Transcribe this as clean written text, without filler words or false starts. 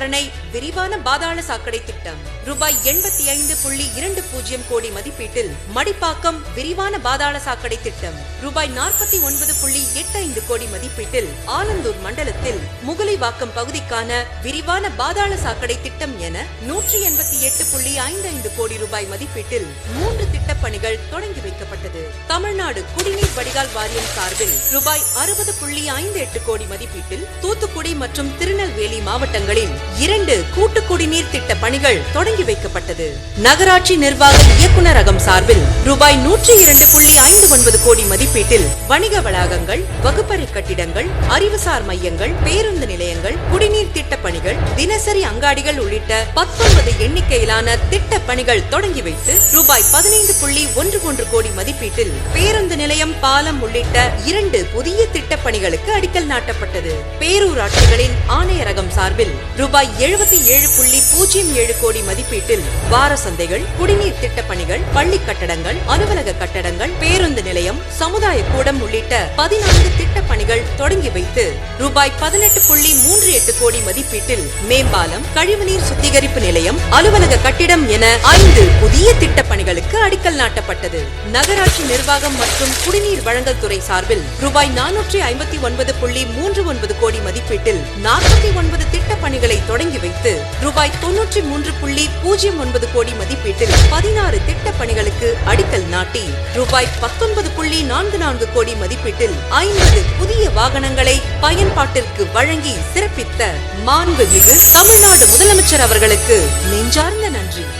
பள்ளிக்கரணை விரிவான பாதாள சாக்கடை திட்டம் ரூபாய் 85.20 கோடி மதிப்பீட்டில் மடிப்பாக்கம் விரிவான பாதாள சாக்கடை திட்டம் ரூபாய் 49.85 கோடி மதிப்பீட்டில் ஆலந்தூர் மண்டலத்தில் முகலிவாக்கம் பகுதிக்கான விரிவான பாதாள சாக்கடை திட்டம் என 188.55 கோடி ரூபாய் மதிப்பீட்டில் 3 திட்டப்பணிகள் தொடங்கி வைக்கப்பட்டது. தமிழ்நாடு குடிநீர் வடிகால் வாரியம் சார்பில் ரூபாய் 60.58 கோடி மதிப்பீட்டில் தூத்துக்குடி மற்றும் திருநெல்வேலி மாவட்டங்களில் 2 கூட்டு குடிநீர் திட்ட பணிகள் தொடங்கி வைக்கப்பட்டது. நகராட்சி நிர்வாக இயக்குநரகம் சார்பில் ரூபாய் 102.59 கோடி மதிப்பீட்டில் வணிக வளாகங்கள், வகுப்பறை கட்டிடங்கள், அறிவுசார் மையங்கள், பேருந்து நிலையங்கள், குடிநீர் திட்ட பணிகள், தினசரி அங்காடிகள் உள்ளிட்ட 19 எண்ணிக்கையிலான திட்ட பணிகள் தொடங்கி வைத்து ரூபாய் 15.11 கோடி மதிப்பீட்டில் பேருந்து நிலையம், பாலம் உள்ளிட்ட 2 புதிய திட்ட பணிகளுக்கு அடிக்கல் நாட்டப்பட்டது. பேரூராட்சிகளின் ஆணையரகம் சார்பில் ரூபாய் 77.07 கோடி மதிப்பீட்டில் வார சந்தைகள், குடிநீர் திட்ட பணிகள், பள்ளி கட்டடங்கள், அலுவலக கட்டடங்கள், பேருந்து நிலையம், சமுதாய கூடம் உள்ளிட்ட 14 திட்ட பணிகள் தொடங்கி வைத்து ரூபாய் 18.38 கோடி மதிப்பீட்டில் மேம்பாலம், கழிவுநீர் சுத்திகரிப்பு நிலையம், அலுவலக கட்டிடம் என 5 புதிய திட்ட பணிகளுக்கு அடிக்கல் நாட்டப்பட்டது. நகராட்சி நிர்வாகம் மற்றும் குடிநீர் வழங்கல் துறை சார்பில் ரூபாய் 459.39 கோடி மதிப்பீட்டில் 49 திட்ட பணிகளை தொடங்கி வைத்து ரூபாய் 93.09 கோடி மதிப்பீட்டில் 16 திட்ட பணிகளுக்கு அடிக்கல் நாட்டி ரூபாய் 19.44 கோடி மதிப்பீட்டில் 50 புதிய வாகனங்களை பயன்பாட்டிற்கு வழங்கி சிறப்பித்த மாண்புமிகு தமிழ்நாடு முதலமைச்சர் அவர்களுக்கு நெஞ்சார்ந்த நன்றி.